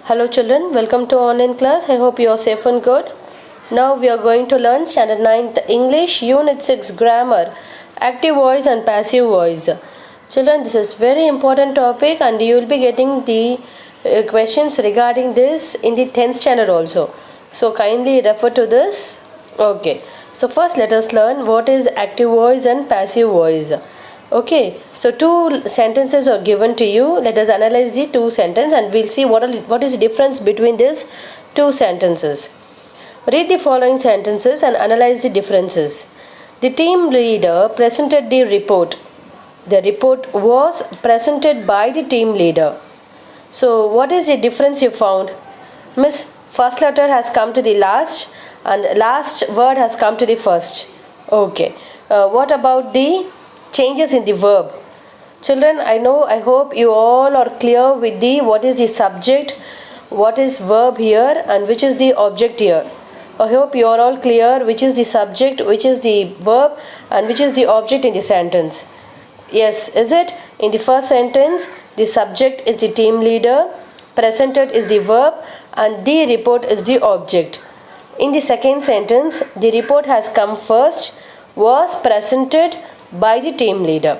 Hello children, welcome to online class. I hope you are safe and good. Now we are going to learn Standard 9th English, Unit 6 Grammar, Active Voice and Passive Voice. Children, this is very important topic and you will be getting the questions regarding this in the 10th standard also. So kindly refer to this. Okay. So first let us learn what is active voice and passive voice. Okay, so two sentences are given to you. Let us analyze the two sentences and we'll see what is the difference between these two sentences. Read the following sentences and analyze the differences. The team leader presented the report. The report was presented by the team leader. So what is the difference you found? Miss, first letter has come to the last and last word has come to the first. Okay. What about the changes in the verb? Children, I hope you all are clear with the what is the subject, what is verb here and which is the object here. I hope you are all clear which is the subject, which is the verb and which is the object in the sentence. Yes, is it? In the first sentence, the subject is the team leader, presented is the verb and the report is the object. In the second sentence, the report has come first, was presented by the team leader.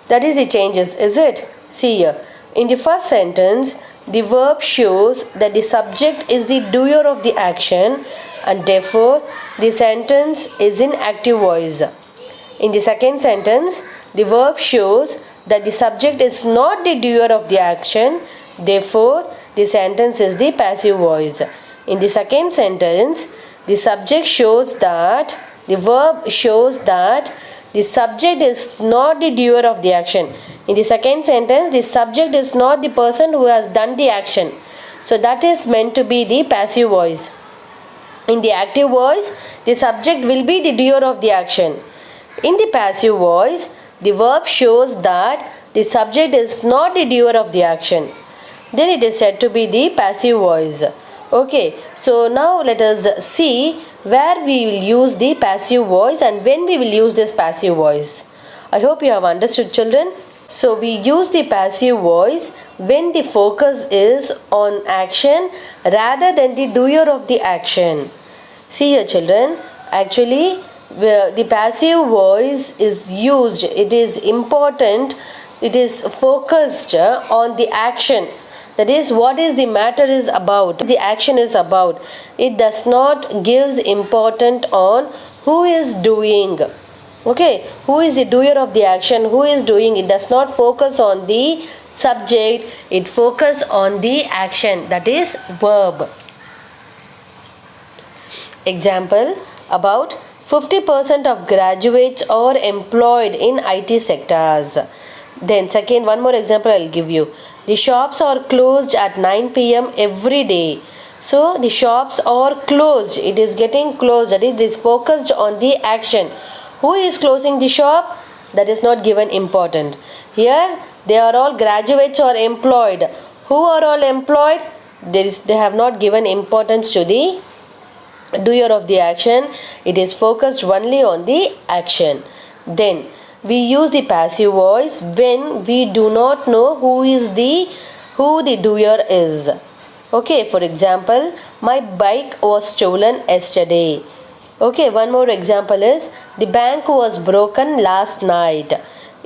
That is the changes, is it? See here. In the first sentence, the verb shows that the subject is the doer of the action and therefore the sentence is in active voice. In the second sentence, the verb shows that the subject is not the doer of the action, therefore the sentence is the passive voice. In the second sentence, the subject shows that, the verb shows that the subject is not the doer of the action. In the second sentence, the subject is not the person who has done the action. So that is meant to be the passive voice. In the active voice, the subject will be the doer of the action. In the passive voice, the verb shows that the subject is not the doer of the action. Then it is said to be the passive voice. Okay, so now let us see where we will use the passive voice and when we will use this passive voice. I hope you have understood, children. So we use the passive voice when the focus is on action rather than the doer of the action. See here, children, actually the passive voice is used, it is important, it is focused on the action. That is what is the matter is about, the action is about. It does not gives importance on who is doing. Okay, who is the doer of the action, who is doing. It does not focus on the subject, it focus on the action, that is verb. Example, about 50% of graduates are employed in IT sectors. Then second, one more example I will give you. The shops are closed at 9 p.m. every day. So the shops are closed. It is getting closed. That is, this focused on the action. Who is closing the shop? That is not given important. Here they are all graduates or employed. Who are all employed? They have not given importance to the doer of the action. It is focused only on the action. Then we use the passive voice when we do not know who the doer is. Okay, for example, my bike was stolen yesterday. Okay, one more example is the bank was broken last night.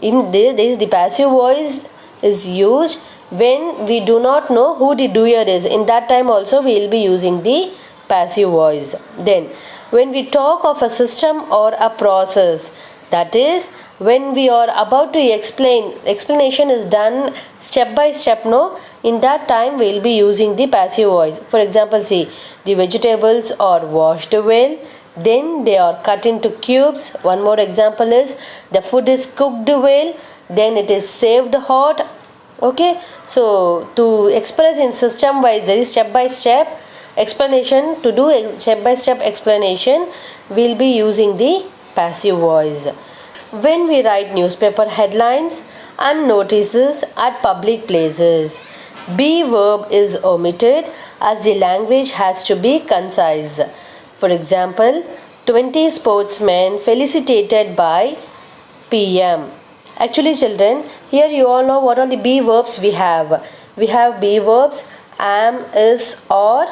In this the passive voice is used when we do not know who the doer is. In that time also we will be using the passive voice. Then when we talk of a system or a process, that is when we are about to explain, explanation is done step by step, no? In that time we will be using the passive voice. For example, see, the vegetables are washed well, then they are cut into cubes. One more example is the food is cooked well, then it is served hot. Okay, so to express in system wise, there is step by step explanation. To do step by step explanation, we will be using the passive voice. When we write newspaper headlines and notices at public places, be verb is omitted as the language has to be concise. For example, 20 sportsmen felicitated by PM. Actually, children, here you all know what are the be verbs we have. We have be verbs am, is, or,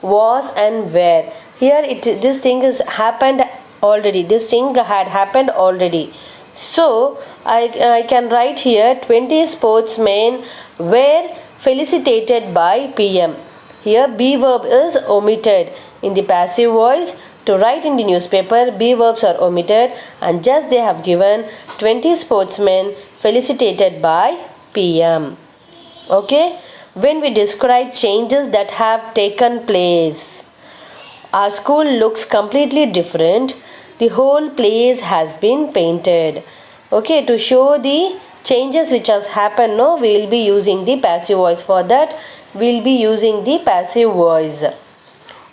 was and were. Here this thing is happened already. This thing had happened already. So I can write here 20 sportsmen were felicitated by PM. Here be verb is omitted in the passive voice. To write in the newspaper, be verbs are omitted and just they have given 20 sportsmen felicitated by PM. Okay? When we describe changes that have taken place, our school looks completely different. The whole place has been painted. Okay, to show the changes which has happened, no, we will be using the passive voice. For that, we will be using the passive voice.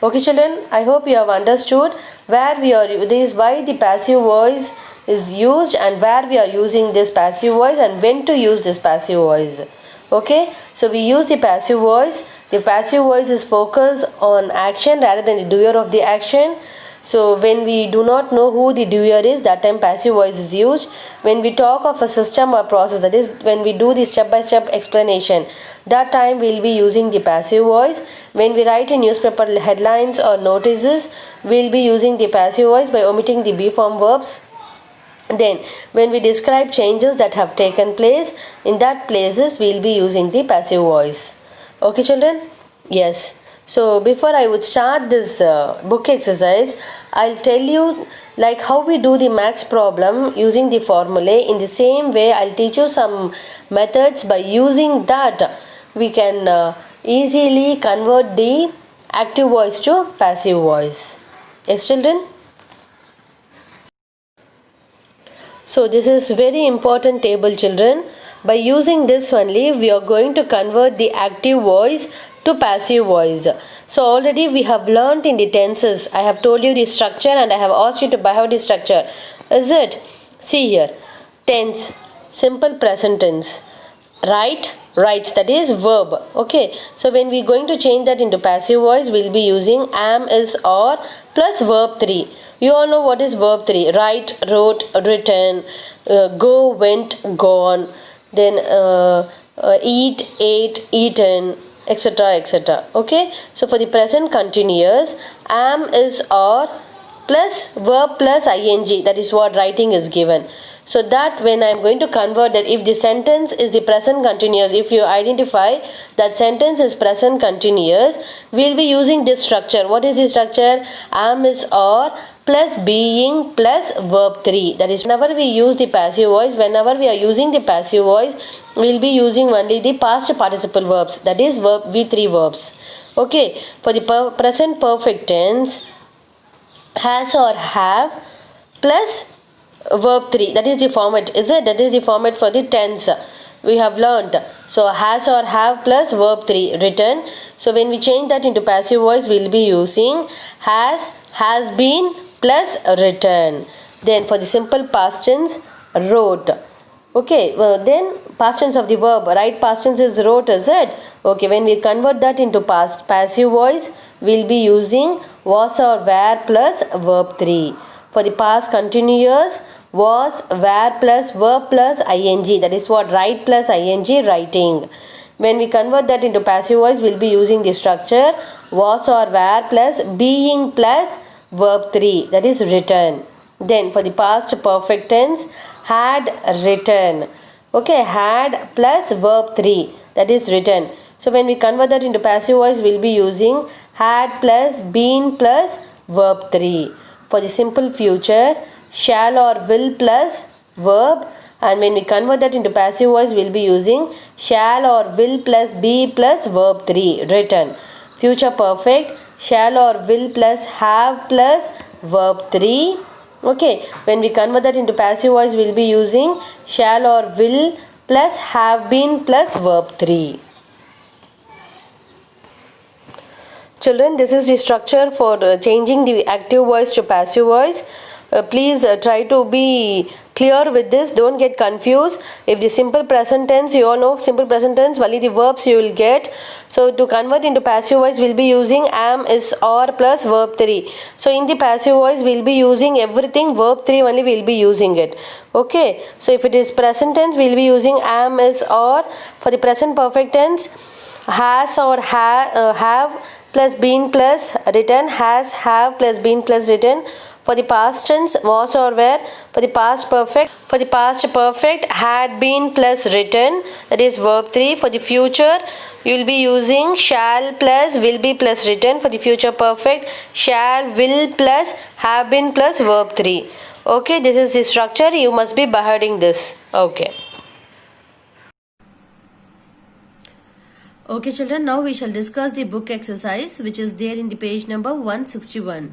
Okay, children, I hope you have understood where we are. This is why the passive voice is used and where we are using this passive voice and when to use this passive voice. Okay, so we use the passive voice. The passive voice is focused on action rather than the doer of the action. So when we do not know who the doer is, that time passive voice is used. When we talk of a system or process, that is when we do the step-by-step explanation, that time we will be using the passive voice. When we write in newspaper headlines or notices, we will be using the passive voice by omitting the be form verbs. Then when we describe changes that have taken place, in that places we will be using the passive voice. Okay, children? Yes. So before I would start this book exercise, I'll tell you like how we do the maths problem using the formulae. In the same way, I'll teach you some methods. By using that, we can easily convert the active voice to passive voice. Yes, children? So this is very important table, children. By using this only, we are going to convert the active voice to passive voice. So already we have learnt in the tenses. I have told you the structure and I have asked you to by how the structure. Is it? See here. Tense, simple present tense. Write, writes, that is verb. Okay. So when we are going to change that into passive voice, we will be using am, is, or plus verb 3. You all know what is verb 3. Write, wrote, written, go, went, gone. Then eat, ate, eaten, etc., etc. Okay. So for the present continuous, am, is, or plus verb plus ing, that is what writing is given. So that when I am going to convert that, if the sentence is the present continuous, if you identify that sentence is present continuous, we will be using this structure. What is the structure? Am, is, or plus being plus verb 3. That is, whenever we use the passive voice, whenever we are using the passive voice, we will be using only the past participle verbs. That is verb V3 verbs. Okay. For the present perfect tense, has or have plus verb 3. That is the format. Is it? That is the format for the tense. We have learnt. So has or have plus verb 3 written. So when we change that into passive voice, we will be using has been plus written. Then for the simple past tense, wrote. Okay, then past tense of the verb, right? Past tense is wrote, is it? Okay, when we convert that into passive voice, we'll be using was or were plus verb 3. For the past continuous, was, were plus verb plus ing. That is what? Write plus ing, writing. When we convert that into passive voice, we'll be using the structure was or were plus being plus verb 3. That is written. Then for the past perfect tense, had written. Okay, had plus verb 3. That is written. So when we convert that into passive voice, we'll be using had plus been plus verb 3. For the simple future, shall or will plus verb. And when we convert that into passive voice, we'll be using shall or will plus be plus verb 3 written. Future perfect, shall or will plus have plus verb 3. Okay, when we convert that into passive voice, we'll be using shall or will plus have been plus verb 3. Children, this is the structure for changing the active voice to passive voice. Please try to be clear with this. Don't get confused. If the simple present tense, you all know simple present tense, only the verbs you will get. So to convert into passive voice, we'll be using am, is, or plus verb 3. So in the passive voice, we'll be using everything verb 3 only we'll be using it. Okay. So if it is present tense, we'll be using am, is, or. For the present perfect tense, has or have plus been plus written, has, have plus been plus written. For the past tense, was or were. For the past perfect, had been plus written, that is verb 3. For the future, you will be using shall plus will be plus written. For the future perfect, shall, will plus have been plus verb 3. Okay, this is the structure. You must be by hearing this. Okay. Okay children, now we shall discuss the book exercise which is there in the page number 161.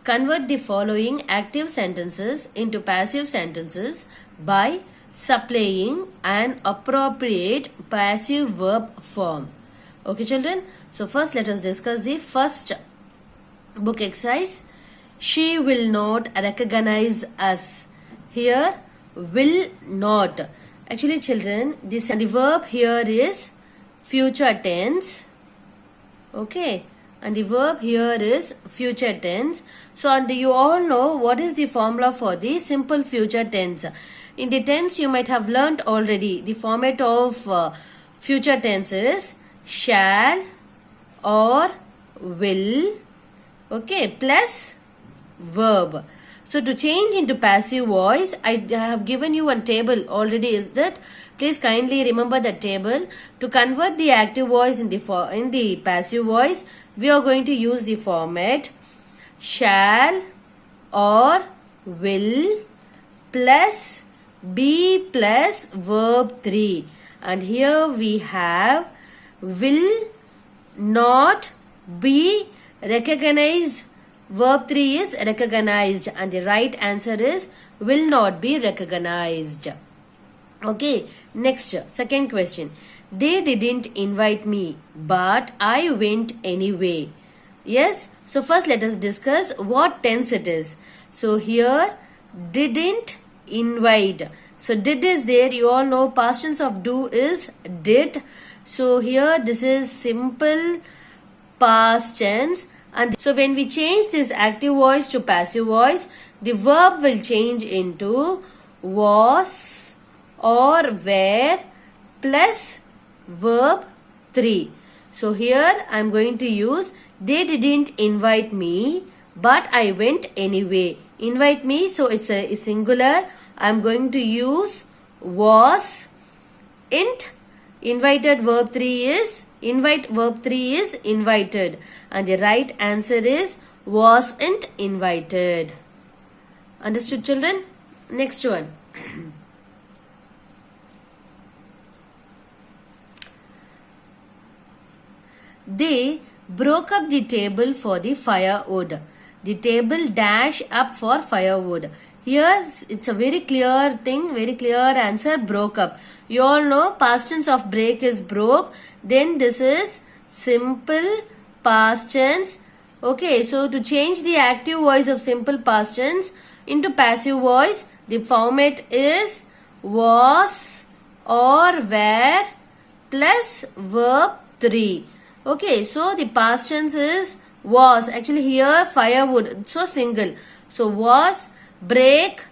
Convert the following active sentences into passive sentences by supplying an appropriate passive verb form. Okay children, so first let us discuss the first book exercise. She will not recognize us. Here, will not. Actually children, this and the verb here is future tense. Okay, and the verb here is future tense. So and you all know what is the formula for the simple future tense. In the tense you might have learnt already. The format of future tense is shall or will, okay, plus verb. So to change into passive voice, I have given you one table already. Is that? Please kindly remember the table. To convert the active voice in the passive voice, we are going to use the format shall or will plus be plus verb 3. And here we have will not be recognized. Verb 3 is recognized and the right answer is will not be recognized. Okay, next, second question. They didn't invite me, but I went anyway. Yes, so first let us discuss what tense it is. So here, didn't invite. So did is there, you all know past tense of do is did. So here this is simple past tense. And so when we change this active voice to passive voice, the verb will change into was or were plus verb 3. So here I am going to use they didn't invite me but I went anyway. Invite me, so it's a singular. I am going to use was. Int invited verb 3 is invite, verb 3 is invited, and the right answer is wasn't invited. Understood children? Next one. They broke up the table for the firewood. The table dash up for firewood. Here it's a very clear thing, very clear answer, broke up. You all know past tense of break is broke. Then this is simple past tense. Okay, so to change the active voice of simple past tense into passive voice, the format is was or were plus verb 3. Okay, so the past tense is was. Actually here firewood, so single. So was, break,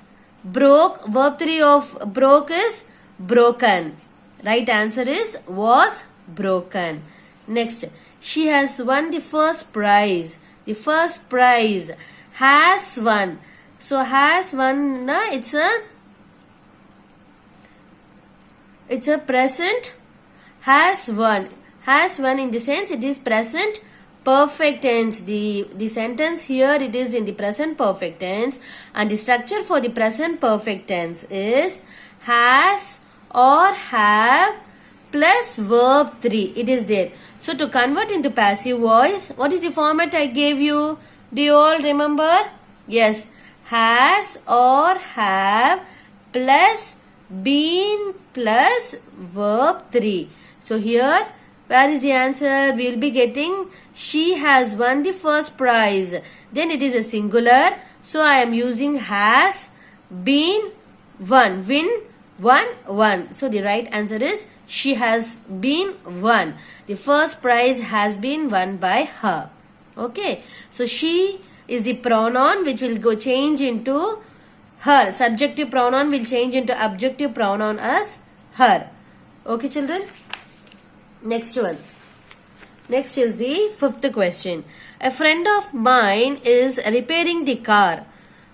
broke, verb 3 of broke is broken. Right answer is was broken. Next, she has won the first prize. The first prize, has won. So has won, it's a present. Has won. Has won in the sense it is present perfect tense. The sentence here it is in the present perfect tense, and the structure for the present perfect tense is has or have plus verb 3. It is there. So to convert into passive voice, what is the format I gave you? Do you all remember? Yes. Has or have plus been plus verb 3. So here, where is the answer? We will be getting she has won the first prize. Then it is a singular. So I am using has been won. Win, won, won. So the right answer is she has been won. The first prize has been won by her. Okay. So she is the pronoun which will go change into her. Subjective pronoun will change into objective pronoun as her. Okay children. Next one. Next is the fifth question. A friend of mine is repairing the car.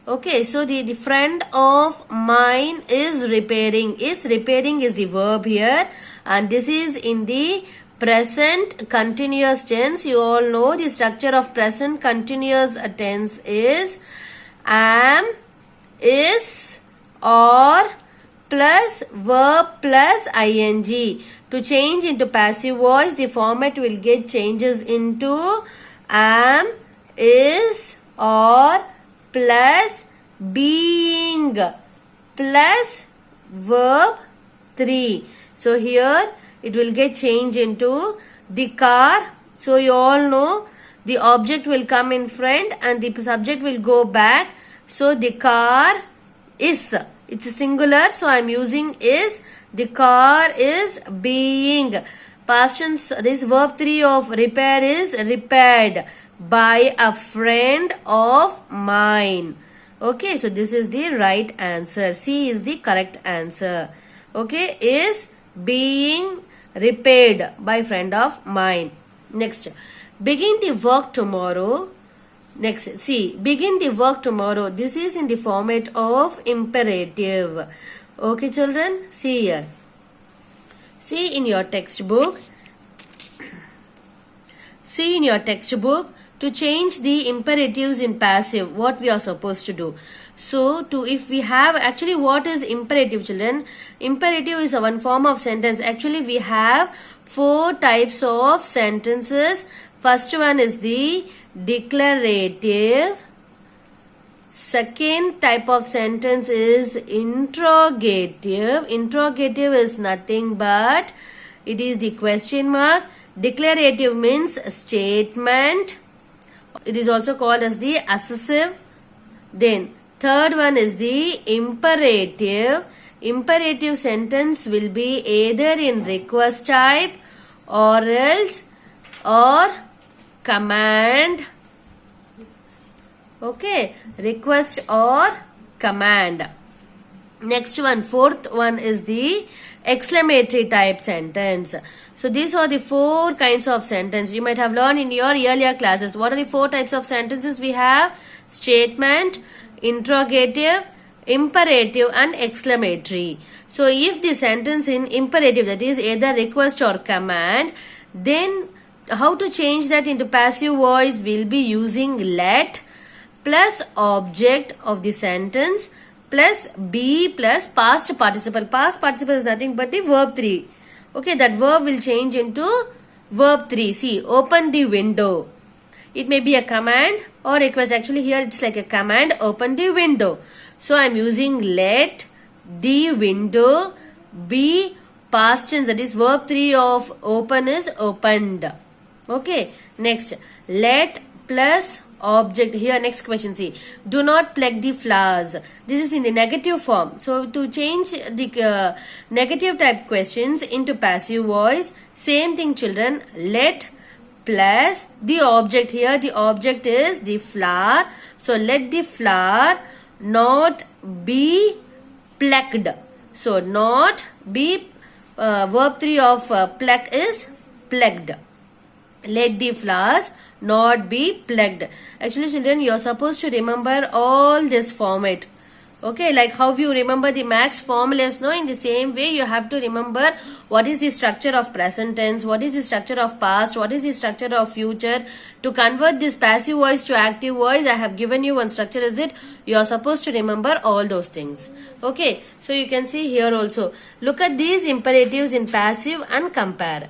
Okay, so the friend of mine is repairing. Is repairing is the verb here, and this is in the present continuous tense. You all know the structure of present continuous tense is am, is, or plus verb plus ing. To change into passive voice, the format will get changes into am, is, or plus being plus verb 3. So here it will get changed into the car. So you all know the object will come in front and the subject will go back. So the car is. It's a singular, so I am using is. The car is being. Past tense, this verb 3 of repair is repaired by a friend of mine. Okay, so this is the right answer. C is the correct answer. Okay, is being repaired by friend of mine. Next, begin the work tomorrow. Next, see, begin the work tomorrow. This is in the format of imperative. Okay, children, see here. See in your textbook. See in your textbook to change the imperatives in passive, what we are supposed to do. So, if we have, actually what is imperative, children? Imperative is one form of sentence. Actually, we have 4 types of sentences. First one is the declarative. Second type of sentence is interrogative. Interrogative is nothing but it is the question mark. Declarative means statement. It is also called as the assessive. Then third one is the imperative. Imperative sentence will be either in request type or else or command. Okay, request or command. Next one, fourth one is the exclamatory type sentence. So these are the 4 kinds of sentence you might have learned in your earlier classes. What are the 4 types of sentences we have? Statement, interrogative, imperative and exclamatory. So if the sentence in imperative, that is either request or command, then how to change that into passive voice? We'll be using let plus object of the sentence plus be plus past participle. Past participle is nothing but the verb 3. Okay, that verb will change into verb 3. See, open the window. It may be a command or request. Actually here it's like a command, open the window. So I'm using let the window be past tense, that is verb 3 of open is opened. Okay, next, let plus object. Here next question, see, do not pluck the flowers. This is in the negative form. So to change the negative type questions into passive voice, same thing children, let plus the object. Here the object is the flower. So let the flower not be plucked. So not be verb 3 of pluck is plucked. Let the flowers not be plucked. Actually children, you are supposed to remember all this format. Okay, like how you remember the max formulas, no? In the same way you have to remember what is the structure of present tense, what is the structure of past, what is the structure of future. To convert this passive voice to active voice, I have given you one structure, is it? You are supposed to remember all those things. Okay, so you can see here also. Look at these imperatives in passive and compare.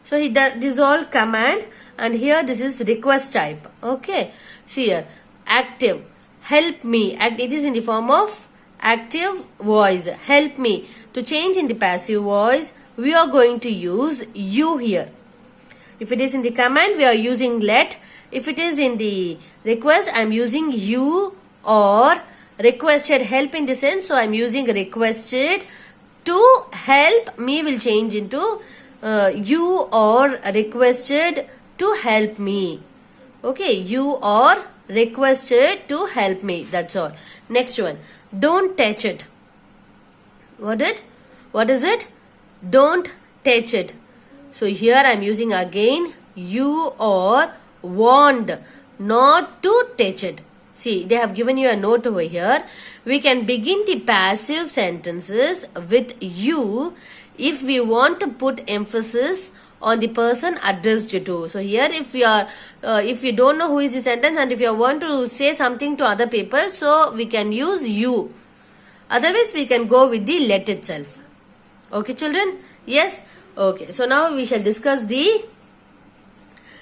So this is all command and here this is request type. Okay, see here, active, help me. It is in the form of active voice, help me. To change in the passive voice, we are going to use you here. If it is in the command, we are using let. If it is in the request, I am using you or requested help in the sense. So I am using requested. To help me will change into you or requested to help me. Okay, you or requested to help me. That's all. Next one, don't touch it. What is it? Don't touch it. So here I am using again you are warned not to touch it. See, they have given you a note over here. We can begin the passive sentences with you if we want to put emphasis on the person addressed to. So here, if you don't know who is the sentence, and if you want to say something to other people, so we can use you. Otherwise, we can go with the let itself. Okay, children? Yes? Okay. So now we shall discuss the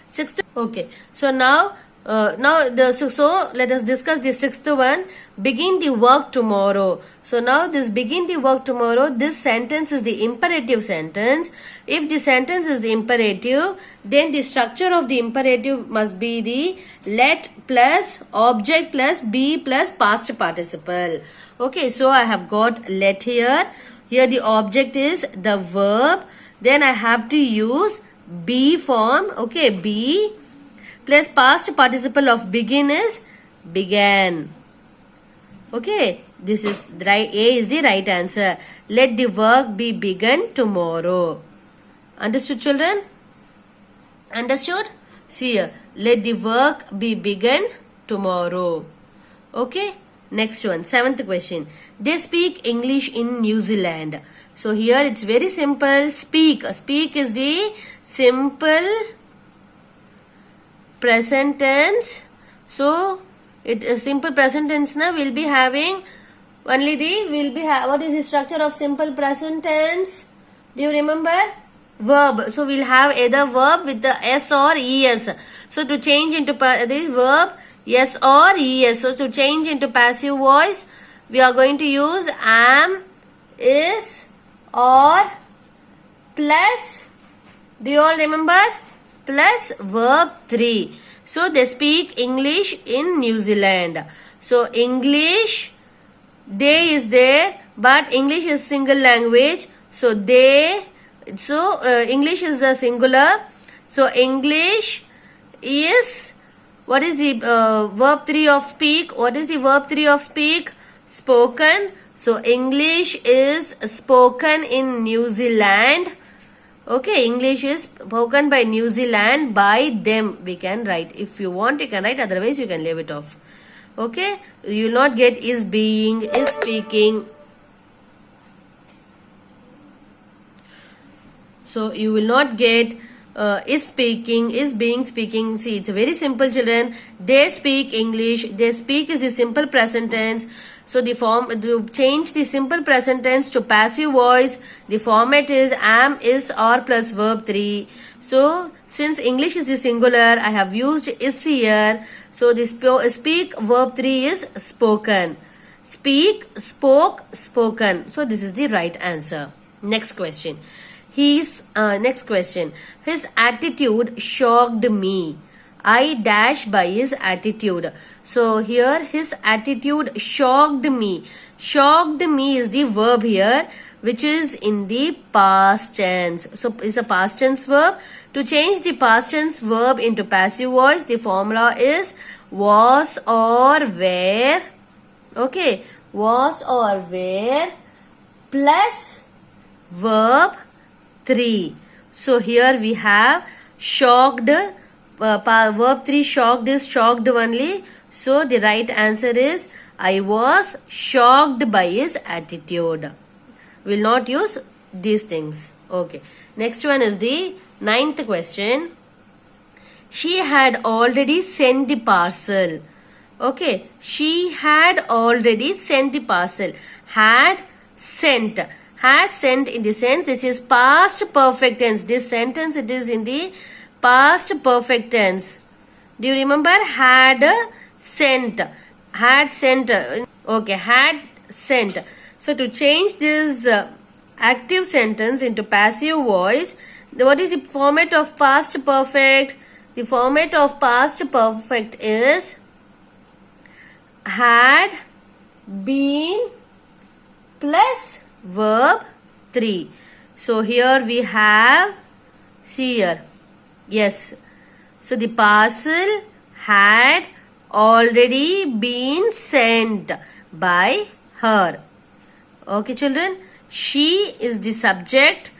sixth. Okay. So now let us discuss the sixth one. Begin the work tomorrow. So now this begin the work tomorrow, this sentence is the imperative sentence. If the sentence is imperative, then the structure of the imperative must be the let plus object plus be plus past participle. Okay, so I have got let here. Here the object is the verb. Then I have to use be form. Okay, be plus past participle of begin is began. Okay, this is right. A is the right answer. Let the work be begun tomorrow. Understood, children? Understood? See here. Let the work be begun tomorrow. Okay. Next one, seventh question. They speak English in New Zealand. So here it's very simple. Speak. Speak is the simple present tense. So it is simple present tense na will be having only what is the structure of simple present tense? Do you remember? Verb. So we'll have either verb with the s or es. So to change into this verb, yes or es. So to change into passive voice, we are going to use am, is, or plus, do you all remember? Plus verb 3. So they speak English in New Zealand. So English, they is there, but English is single language. So English is a singular. So English is, what is the verb 3 of speak? What is the verb 3 of speak? Spoken. So English is spoken in New Zealand. Okay, English is spoken by New Zealand by them. We can write. If you want, you can write. Otherwise, you can leave it off. Okay, you will not get is being, is speaking. So you will not get is speaking, is being, speaking. See, it's very simple, children. They speak English. They speak is a simple present tense. So the form, to change the simple present tense to passive voice, the format is am, is, or plus verb 3. So since English is the singular, I have used is here. So the speak verb 3 is spoken. Speak, spoke, spoken. So this is the right answer. Next question. Next question. His attitude shocked me. I dash by his attitude. So here his attitude shocked me. Shocked me is the verb here, which is in the past tense. So it's a past tense verb. To change the past tense verb into passive voice, the formula is was or were. Okay, was or were plus verb 3. So here we have shocked. Verb 3 shocked is shocked only. So the right answer is I was shocked by his attitude. We will not use these things. Okay. Next one is the 9th question. She had already sent the parcel. Okay. She had already sent the parcel. Had sent. Has sent in the sense this is past perfect tense. This sentence it is in the past perfect tense. Do you remember? Had sent. Had sent. Okay, had sent. So to change this active sentence into passive voice, what is the format of past perfect? The format of past perfect is had been plus verb 3. So here we have, see here, yes. So the parcel had already been sent by her. Okay, children. She is the subject.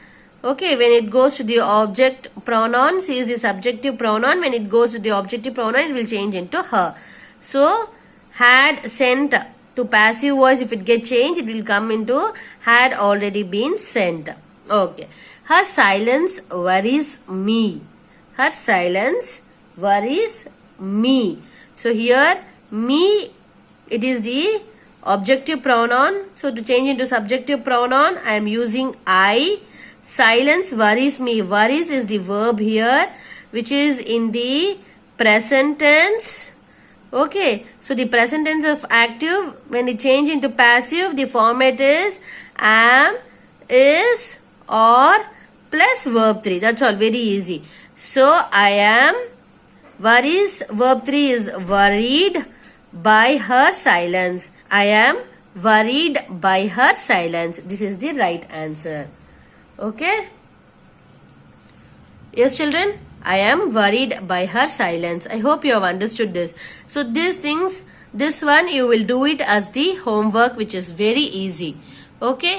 Okay, when it goes to the object pronoun, she is the subjective pronoun. When it goes to the objective pronoun, it will change into her. So, had sent to passive voice, if it gets changed, it will come into had already been sent. Okay. Her silence worries me. Her silence worries me. So, here, me, it is the objective pronoun. So, to change into subjective pronoun, I am using I. Silence worries me. Worries is the verb here, which is in the present tense. Okay. So, the present tense of active, when it change into passive, the format is am, is, or plus verb 3. That's all. Very easy. So, I am, worries, verb 3 is worried by her silence. I am worried by her silence. This is the right answer. Okay? Yes, children? I am worried by her silence. I hope you have understood this. So, these things, this one you will do it as the homework, which is very easy. Okay?